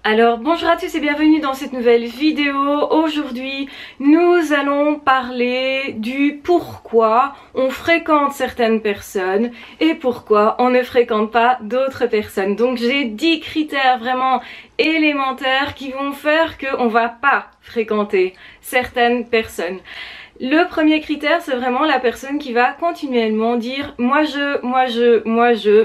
Alors bonjour à tous et bienvenue dans cette nouvelle vidéo. Aujourd'hui nous allons parler du pourquoi on fréquente certaines personnes et pourquoi on ne fréquente pas d'autres personnes. Donc j'ai 10 critères vraiment élémentaires qui vont faire qu'on va pas fréquenter certaines personnes. Le premier critère, c'est vraiment la personne qui va continuellement dire moi je,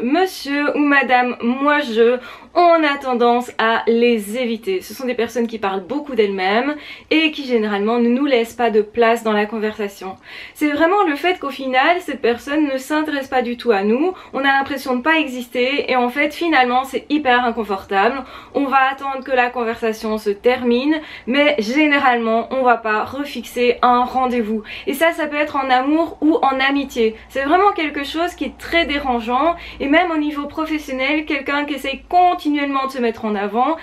monsieur ou madame, moi je. On a tendance à les éviter. Ce sont des personnes qui parlent beaucoup d'elles-mêmes et qui généralement ne nous laissent pas de place dans la conversation. C'est vraiment le fait qu'au final, cette personne ne s'intéresse pas du tout à nous, on a l'impression de ne pas exister et en fait finalement c'est hyper inconfortable. On va attendre que la conversation se termine, mais généralement on va pas refixer un rendez-vous. Et ça peut être en amour ou en amitié. C'est vraiment quelque chose qui est très dérangeant et même au niveau professionnel, quelqu'un qui essaye continuellement de se mettre en avant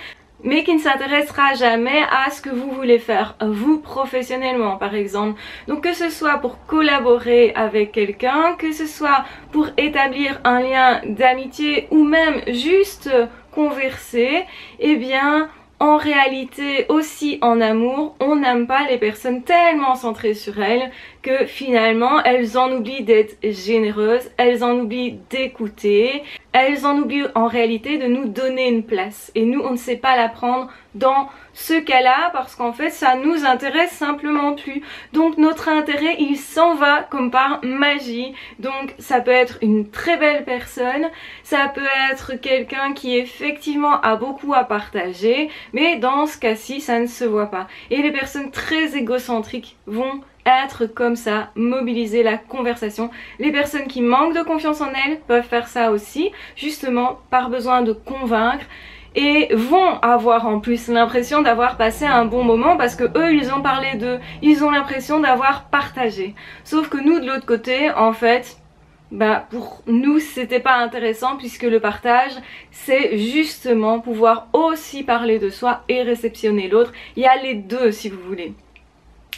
mais qui ne s'intéressera jamais à ce que vous voulez faire, vous professionnellement par exemple. Donc que ce soit pour collaborer avec quelqu'un, que ce soit pour établir un lien d'amitié ou même juste converser, eh bien en réalité aussi en amour, on n'aime pas les personnes tellement centrées sur elles que finalement elles en oublient d'être généreuses, elles en oublient d'écouter, elles en oublient en réalité de nous donner une place. Et nous on ne sait pas la prendre dans ce cas-là parce qu'en fait ça nous intéresse simplement plus. Donc notre intérêt il s'en va comme par magie. Donc ça peut être une très belle personne, ça peut être quelqu'un qui effectivement a beaucoup à partager, mais dans ce cas-ci ça ne se voit pas. Et les personnes très égocentriques vont être comme ça, mobiliser la conversation. Les personnes qui manquent de confiance en elles peuvent faire ça aussi, justement par besoin de convaincre, et vont avoir en plus l'impression d'avoir passé un bon moment parce que eux ils ont parlé d'eux, ils ont l'impression d'avoir partagé. Sauf que nous de l'autre côté, en fait, pour nous c'était pas intéressant puisque le partage c'est justement pouvoir aussi parler de soi et réceptionner l'autre. Il y a les deux si vous voulez.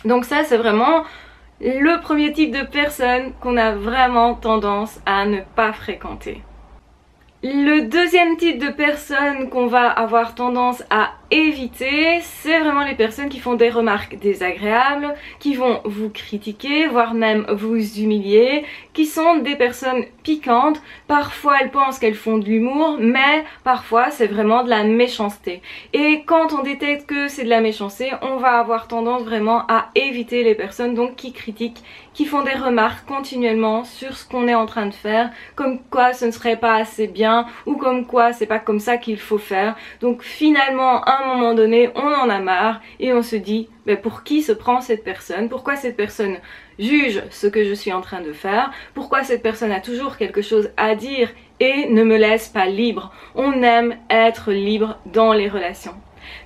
Donc ça c'est vraiment le premier type de personne qu'on a vraiment tendance à ne pas fréquenter. Le deuxième type de personne qu'on va avoir tendance à éviter, c'est vraiment les personnes qui font des remarques désagréables, qui vont vous critiquer, voire même vous humilier, qui sont des personnes piquantes. Parfois elles pensent qu'elles font de l'humour, mais parfois c'est vraiment de la méchanceté. Et quand on détecte que c'est de la méchanceté, on va avoir tendance vraiment à éviter les personnes donc qui critiquent, qui font des remarques continuellement sur ce qu'on est en train de faire, comme quoi ce ne serait pas assez bien ou comme quoi c'est pas comme ça qu'il faut faire. Donc finalement à un moment donné on en a marre et on se dit pour qui se prend cette personne, pourquoi cette personne juge ce que je suis en train de faire, pourquoi cette personne a toujours quelque chose à dire et ne me laisse pas libre. On aime être libre dans les relations.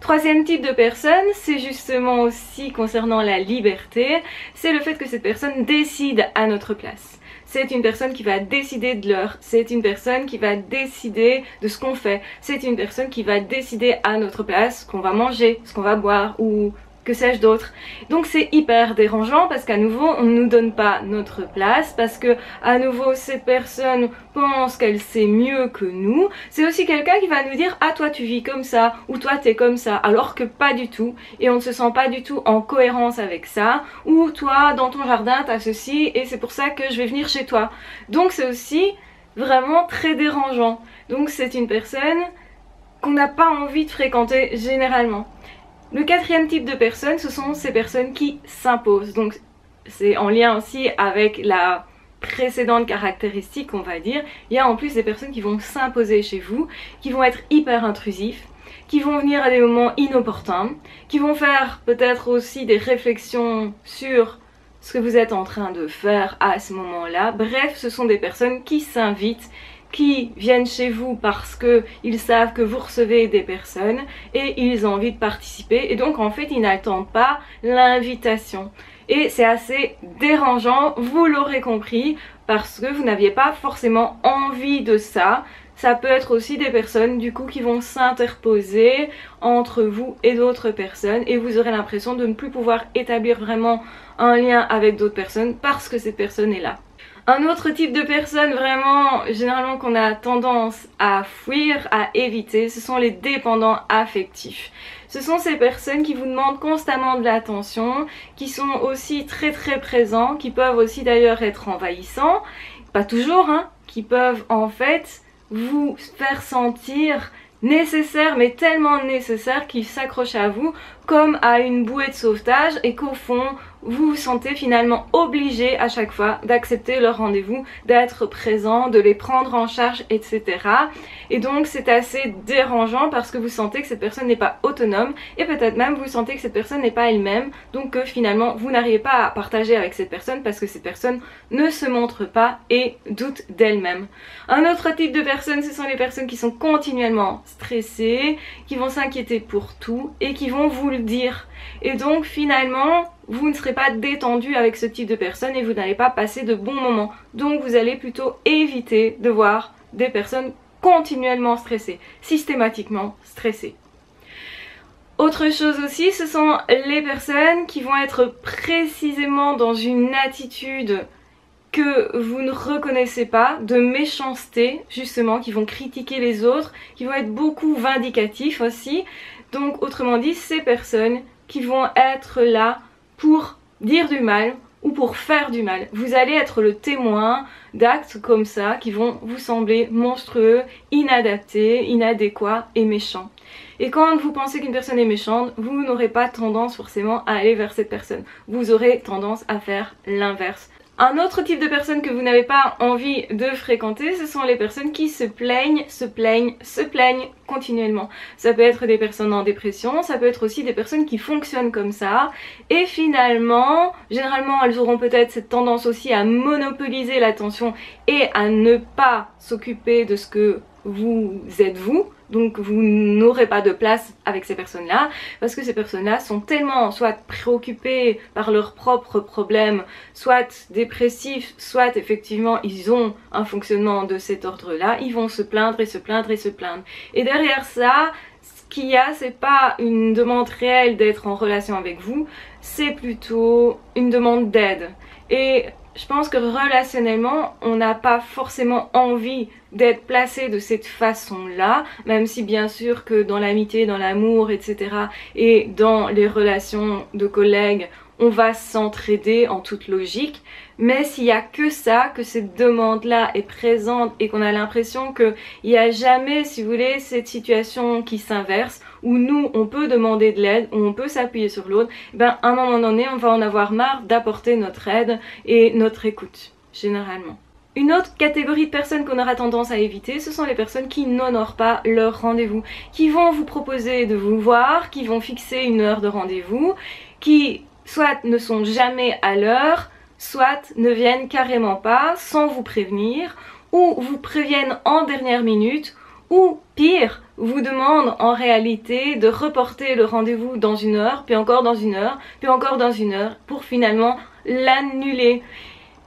Troisième type de personne, c'est justement aussi concernant la liberté, c'est le fait que cette personne décide à notre place. C'est une personne qui va décider de l'heure, c'est une personne qui va décider de ce qu'on fait, c'est une personne qui va décider à notre place ce qu'on va manger, ce qu'on va boire ou que sais-je d'autre. Donc c'est hyper dérangeant parce qu'à nouveau on ne nous donne pas notre place, parce que à nouveau cette personne pense qu'elle sait mieux que nous. C'est aussi quelqu'un qui va nous dire ah toi tu vis comme ça ou toi t'es comme ça, alors que pas du tout, et on ne se sent pas du tout en cohérence avec ça, ou toi dans ton jardin t'as ceci et c'est pour ça que je vais venir chez toi. Donc c'est aussi vraiment très dérangeant. Donc c'est une personne qu'on n'a pas envie de fréquenter généralement. Le quatrième type de personnes, ce sont ces personnes qui s'imposent. Donc c'est en lien aussi avec la précédente caractéristique, on va dire. Il y a en plus des personnes qui vont s'imposer chez vous, qui vont être hyper intrusifs, qui vont venir à des moments inopportuns, qui vont faire peut-être aussi des réflexions sur ce que vous êtes en train de faire à ce moment-là. Bref, ce sont des personnes qui s'invitent, qui viennent chez vous parce qu'ils savent que vous recevez des personnes et ils ont envie de participer, et donc en fait ils n'attendent pas l'invitation. Et c'est assez dérangeant, vous l'aurez compris, parce que vous n'aviez pas forcément envie de ça. Ça peut être aussi des personnes du coup qui vont s'interposer entre vous et d'autres personnes, et vous aurez l'impression de ne plus pouvoir établir vraiment un lien avec d'autres personnes parce que cette personne est là. Un autre type de personne vraiment généralement qu'on a tendance à fuir, à éviter, ce sont les dépendants affectifs. Ce sont ces personnes qui vous demandent constamment de l'attention, qui sont aussi très présents, qui peuvent aussi d'ailleurs être envahissants, pas toujours, hein, qui peuvent en fait vous faire sentir nécessaire, mais tellement nécessaire qu'ils s'accrochent à vous comme à une bouée de sauvetage et qu'au fond vous vous sentez finalement obligé à chaque fois d'accepter leur rendez-vous, d'être présent, de les prendre en charge, etc. Et donc c'est assez dérangeant parce que vous sentez que cette personne n'est pas autonome et peut-être même vous sentez que cette personne n'est pas elle-même, donc que finalement vous n'arrivez pas à partager avec cette personne parce que cette personne ne se montre pas et doute d'elle-même. Un autre type de personnes, ce sont les personnes qui sont continuellement stressées, qui vont s'inquiéter pour tout et qui vont vous le dire. Et donc finalement vous ne serez pas détendu avec ce type de personnes et vous n'allez pas passer de bons moments. Donc vous allez plutôt éviter de voir des personnes continuellement stressées, systématiquement stressées. Autre chose aussi, ce sont les personnes qui vont être précisément dans une attitude que vous ne reconnaissez pas, de méchanceté justement, qui vont critiquer les autres, qui vont être beaucoup vindicatifs aussi. Donc autrement dit, ces personnes qui vont être là pour dire du mal ou pour faire du mal. Vous allez être le témoin d'actes comme ça qui vont vous sembler monstrueux, inadaptés, inadéquats et méchants. Et quand vous pensez qu'une personne est méchante, vous n'aurez pas tendance forcément à aller vers cette personne. Vous aurez tendance à faire l'inverse. Un autre type de personnes que vous n'avez pas envie de fréquenter, ce sont les personnes qui se plaignent continuellement. Ça peut être des personnes en dépression, ça peut être aussi des personnes qui fonctionnent comme ça. Et finalement, généralement, elles auront peut-être cette tendance aussi à monopoliser l'attention et à ne pas s'occuper de ce que vous êtes vous. Donc vous n'aurez pas de place avec ces personnes-là parce que ces personnes-là sont tellement soit préoccupées par leurs propres problèmes, soit dépressifs, soit effectivement ils ont un fonctionnement de cet ordre-là, ils vont se plaindre et se plaindre et se plaindre. Et derrière ça, ce qu'il y a, c'est pas une demande réelle d'être en relation avec vous, c'est plutôt une demande d'aide. Et je pense que relationnellement, on n'a pas forcément envie d'être placé de cette façon-là, même si bien sûr que dans l'amitié, dans l'amour, etc. et dans les relations de collègues, on va s'entraider en toute logique. Mais s'il n'y a que ça, que cette demande-là est présente et qu'on a l'impression qu'il n'y a jamais, si vous voulez, cette situation qui s'inverse, où nous, on peut demander de l'aide, où on peut s'appuyer sur l'autre, ben à un moment donné, on va en avoir marre d'apporter notre aide et notre écoute, généralement. Une autre catégorie de personnes qu'on aura tendance à éviter, ce sont les personnes qui n'honorent pas leur rendez-vous, qui vont vous proposer de vous voir, qui vont fixer une heure de rendez-vous, qui soit ne sont jamais à l'heure, soit ne viennent carrément pas sans vous prévenir, ou vous préviennent en dernière minute, ou pire, vous demandent en réalité de reporter le rendez-vous dans une heure, puis encore dans une heure, puis encore dans une heure, pour finalement l'annuler.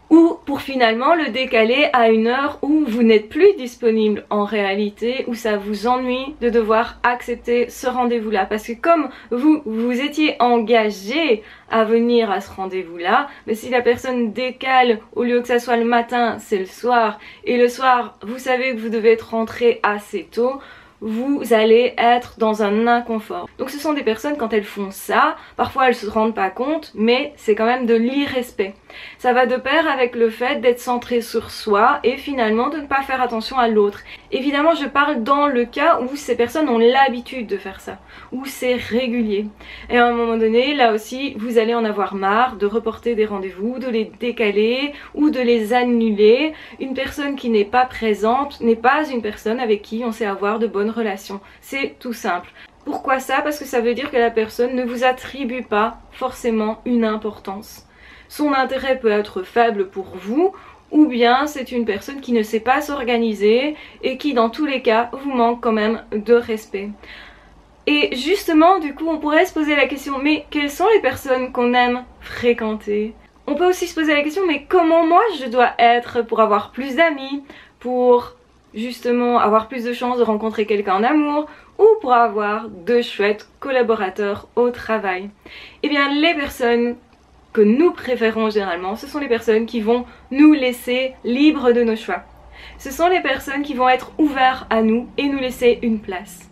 Ou pour finalement le décaler à une heure où vous n'êtes plus disponible en réalité, où ça vous ennuie de devoir accepter ce rendez-vous-là. Parce que comme vous étiez engagé à venir à ce rendez-vous-là, mais si la personne décale, au lieu que ça soit le matin, c'est le soir, et le soir, vous savez que vous devez être rentré assez tôt, vous allez être dans un inconfort. Donc ce sont des personnes, quand elles font ça, parfois elles se rendent pas compte, mais c'est quand même de l'irrespect. Ça va de pair avec le fait d'être centré sur soi et finalement de ne pas faire attention à l'autre. Évidemment, je parle dans le cas où ces personnes ont l'habitude de faire ça, où c'est régulier. Et à un moment donné, là aussi, vous allez en avoir marre de reporter des rendez-vous, de les décaler ou de les annuler. Une personne qui n'est pas présente n'est pas une personne avec qui on sait avoir de bonnes relations. C'est tout simple. Pourquoi ça? Parce que ça veut dire que la personne ne vous attribue pas forcément une importance. Son intérêt peut être faible pour vous, ou bien c'est une personne qui ne sait pas s'organiser et qui dans tous les cas vous manque quand même de respect. Et justement, du coup, on pourrait se poser la question, mais quelles sont les personnes qu'on aime fréquenter? On peut aussi se poser la question, mais comment moi je dois être pour avoir plus d'amis, pour justement avoir plus de chances de rencontrer quelqu'un en amour, ou pour avoir de chouettes collaborateurs au travail? Eh bien, les personnes que nous préférons généralement, ce sont les personnes qui vont nous laisser libres de nos choix. Ce sont les personnes qui vont être ouvertes à nous et nous laisser une place.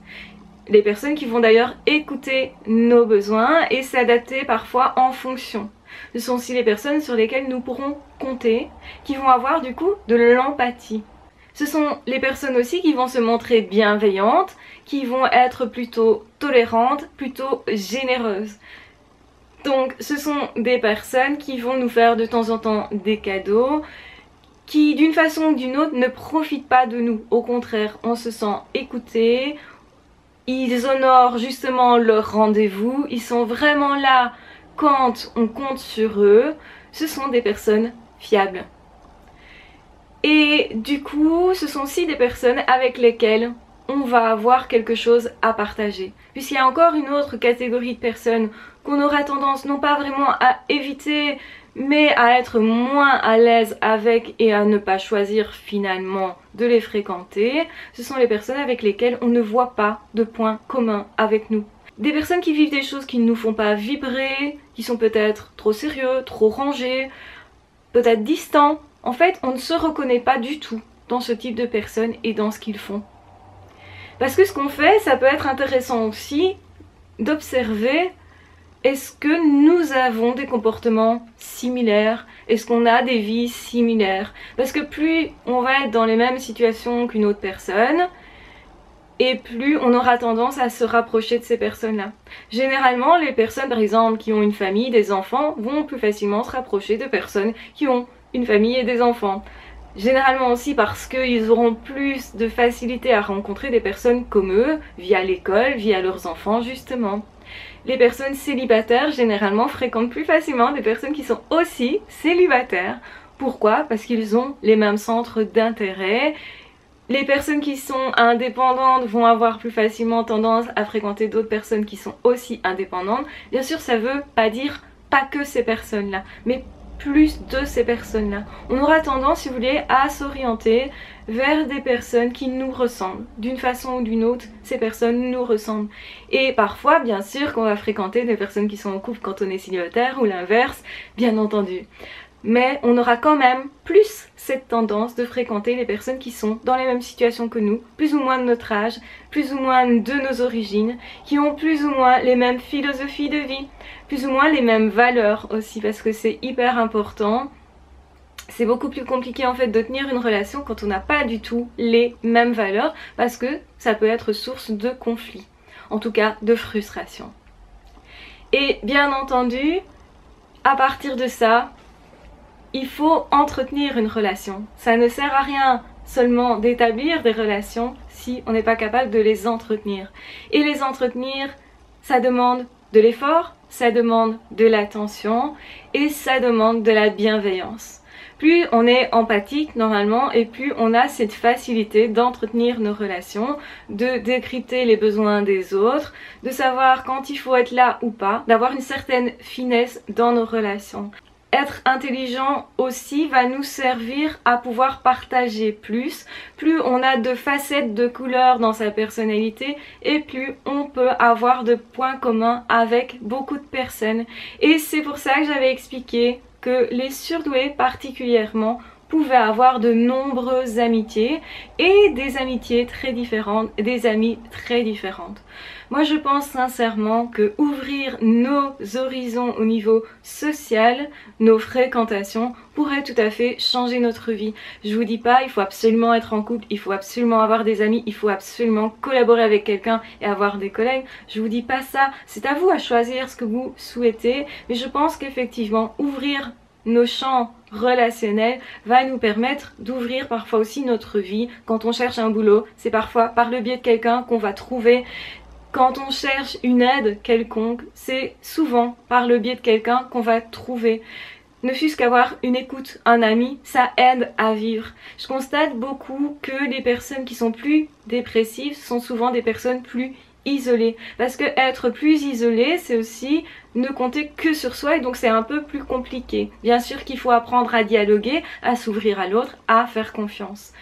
Les personnes qui vont d'ailleurs écouter nos besoins et s'adapter parfois en fonction. Ce sont aussi les personnes sur lesquelles nous pourrons compter, qui vont avoir du coup de l'empathie. Ce sont les personnes aussi qui vont se montrer bienveillantes, qui vont être plutôt tolérantes, plutôt généreuses. Donc ce sont des personnes qui vont nous faire de temps en temps des cadeaux, qui d'une façon ou d'une autre ne profitent pas de nous. Au contraire, on se sent écouté, ils honorent justement leur rendez-vous, ils sont vraiment là quand on compte sur eux. Ce sont des personnes fiables. Et du coup, ce sont aussi des personnes avec lesquelles on va avoir quelque chose à partager. Puisqu'il y a encore une autre catégorie de personnes qu'on aura tendance non pas vraiment à éviter, mais à être moins à l'aise avec et à ne pas choisir finalement de les fréquenter. Ce sont les personnes avec lesquelles on ne voit pas de points communs avec nous. Des personnes qui vivent des choses qui ne nous font pas vibrer, qui sont peut-être trop sérieux, trop rangés, peut-être distants. En fait, on ne se reconnaît pas du tout dans ce type de personnes et dans ce qu'ils font. Parce que ce qu'on fait, ça peut être intéressant aussi d'observer, est-ce que nous avons des comportements similaires? Est-ce qu'on a des vies similaires? Parce que plus on va être dans les mêmes situations qu'une autre personne, et plus on aura tendance à se rapprocher de ces personnes-là. Généralement, les personnes par exemple qui ont une famille, des enfants, vont plus facilement se rapprocher de personnes qui ont une famille et des enfants. Généralement aussi parce qu'ils auront plus de facilité à rencontrer des personnes comme eux, via l'école, via leurs enfants justement. Les personnes célibataires généralement fréquentent plus facilement des personnes qui sont aussi célibataires. Pourquoi? Parce qu'ils ont les mêmes centres d'intérêt. Les personnes qui sont indépendantes vont avoir plus facilement tendance à fréquenter d'autres personnes qui sont aussi indépendantes. Bien sûr, ça veut pas dire pas que ces personnes-là, mais plus de ces personnes-là. On aura tendance, si vous voulez, à s'orienter vers des personnes qui nous ressemblent. D'une façon ou d'une autre, ces personnes nous ressemblent. Et parfois, bien sûr, qu'on va fréquenter des personnes qui sont en couple quand on est célibataire ou l'inverse, bien entendu. Mais on aura quand même plus cette tendance de fréquenter les personnes qui sont dans les mêmes situations que nous, plus ou moins de notre âge, plus ou moins de nos origines, qui ont plus ou moins les mêmes philosophies de vie, plus ou moins les mêmes valeurs aussi, parce que c'est hyper important. C'est beaucoup plus compliqué en fait de tenir une relation quand on n'a pas du tout les mêmes valeurs, parce que ça peut être source de conflit, en tout cas de frustration. Et bien entendu, à partir de ça, il faut entretenir une relation. Ça ne sert à rien seulement d'établir des relations si on n'est pas capable de les entretenir. Et les entretenir, ça demande de l'effort, ça demande de l'attention et ça demande de la bienveillance. Plus on est empathique normalement et plus on a cette facilité d'entretenir nos relations, de décrypter les besoins des autres, de savoir quand il faut être là ou pas, d'avoir une certaine finesse dans nos relations. Être intelligent aussi va nous servir à pouvoir partager plus. Plus on a de facettes de couleurs dans sa personnalité et plus on peut avoir de points communs avec beaucoup de personnes. Et c'est pour ça que j'avais expliqué que les surdoués particulièrement pouvaient avoir de nombreuses amitiés et des amitiés très différentes, des amis très différentes. Moi je pense sincèrement que ouvrir nos horizons au niveau social, nos fréquentations, pourrait tout à fait changer notre vie. Je vous dis pas il faut absolument être en couple, il faut absolument avoir des amis, il faut absolument collaborer avec quelqu'un et avoir des collègues. Je vous dis pas ça, c'est à vous à choisir ce que vous souhaitez, mais je pense qu'effectivement ouvrir nos champs relationnels va nous permettre d'ouvrir parfois aussi notre vie. Quand on cherche un boulot, c'est parfois par le biais de quelqu'un qu'on va trouver. Quand on cherche une aide quelconque, c'est souvent par le biais de quelqu'un qu'on va trouver. Ne fût-ce qu'avoir une écoute, un ami, ça aide à vivre. Je constate beaucoup que les personnes qui sont plus dépressives sont souvent des personnes plus isolées. Parce que être plus isolé, c'est aussi ne compter que sur soi et donc c'est un peu plus compliqué. Bien sûr qu'il faut apprendre à dialoguer, à s'ouvrir à l'autre, à faire confiance.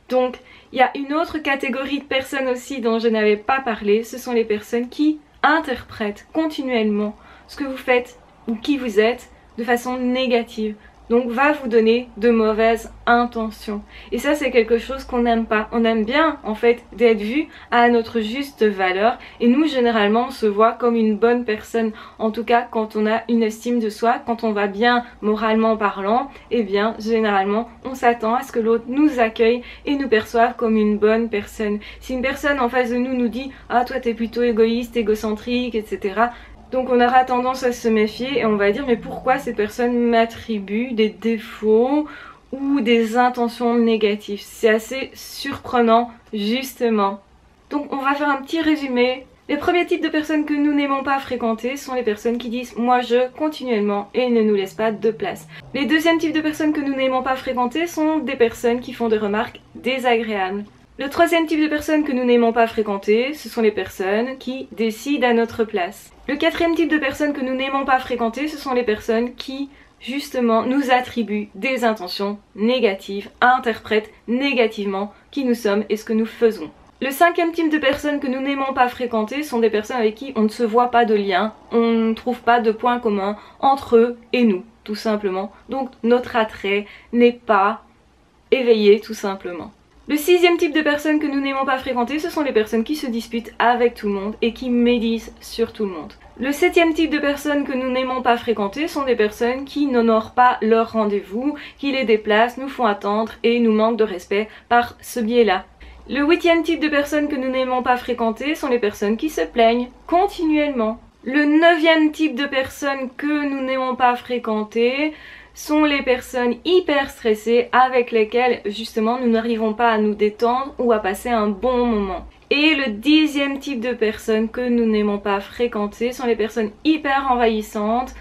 Donc il y a une autre catégorie de personnes aussi dont je n'avais pas parlé, ce sont les personnes qui interprètent continuellement ce que vous faites ou qui vous êtes de façon négative. Donc va vous donner de mauvaises intentions. Et ça c'est quelque chose qu'on n'aime pas. On aime bien en fait d'être vu à notre juste valeur. Et nous généralement on se voit comme une bonne personne. En tout cas quand on a une estime de soi, quand on va bien moralement parlant, eh bien généralement on s'attend à ce que l'autre nous accueille et nous perçoive comme une bonne personne. Si une personne en face de nous nous dit « Ah toi t'es plutôt égoïste, égocentrique, etc. » Donc on aura tendance à se méfier et on va dire mais pourquoi ces personnes m'attribuent des défauts ou des intentions négatives. C'est assez surprenant justement. Donc on va faire un petit résumé. Les premiers types de personnes que nous n'aimons pas fréquenter sont les personnes qui disent moi je continuellement et ne nous laissent pas de place. Les deuxièmes types de personnes que nous n'aimons pas fréquenter sont des personnes qui font des remarques désagréables. Le troisième type de personnes que nous n'aimons pas fréquenter, ce sont les personnes qui décident à notre place. Le quatrième type de personnes que nous n'aimons pas fréquenter, ce sont les personnes qui, justement, nous attribuent des intentions négatives, interprètent négativement qui nous sommes et ce que nous faisons. Le cinquième type de personnes que nous n'aimons pas fréquenter sont des personnes avec qui on ne se voit pas de lien, on ne trouve pas de point commun entre eux et nous, tout simplement. Donc notre attrait n'est pas éveillé, tout simplement. Le sixième type de personnes que nous n'aimons pas fréquenter, ce sont les personnes qui se disputent avec tout le monde et qui médisent sur tout le monde. Le septième type de personnes que nous n'aimons pas fréquenter sont des personnes qui n'honorent pas leurs rendez-vous, qui les déplacent, nous font attendre et nous manquent de respect par ce biais-là. Le huitième type de personnes que nous n'aimons pas fréquenter sont les personnes qui se plaignent continuellement. Le neuvième type de personnes que nous n'aimons pas fréquenter sont les personnes hyper stressées avec lesquelles justement nous n'arrivons pas à nous détendre ou à passer un bon moment. Et le dixième type de personnes que nous n'aimons pas fréquenter sont les personnes hyper envahissantes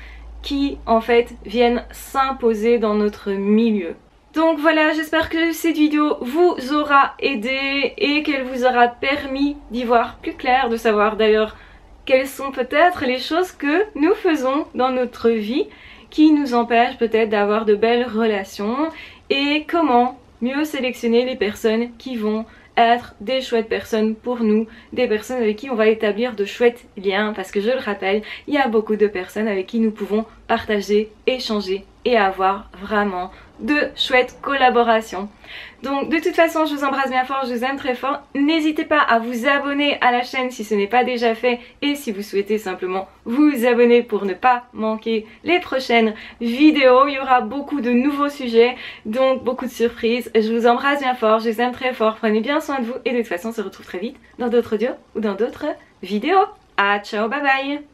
qui en fait viennent s'imposer dans notre milieu. Donc voilà, j'espère que cette vidéo vous aura aidé et qu'elle vous aura permis d'y voir plus clair, de savoir d'ailleurs quelles sont peut-être les choses que nous faisons dans notre vie qui nous empêchent peut-être d'avoir de belles relations et comment mieux sélectionner les personnes qui vont être des chouettes personnes pour nous, des personnes avec qui on va établir de chouettes liens parce que je le rappelle, il y a beaucoup de personnes avec qui nous pouvons partager, échanger et avoir vraiment de chouettes collaborations. Donc de toute façon je vous embrasse bien fort, je vous aime très fort. N'hésitez pas à vous abonner à la chaîne si ce n'est pas déjà fait et si vous souhaitez simplement vous abonner pour ne pas manquer les prochaines vidéos. Il y aura beaucoup de nouveaux sujets, donc beaucoup de surprises. Je vous embrasse bien fort, je vous aime très fort, prenez bien soin de vous et de toute façon on se retrouve très vite dans d'autres audios ou dans d'autres vidéos. Ah ciao, bye bye.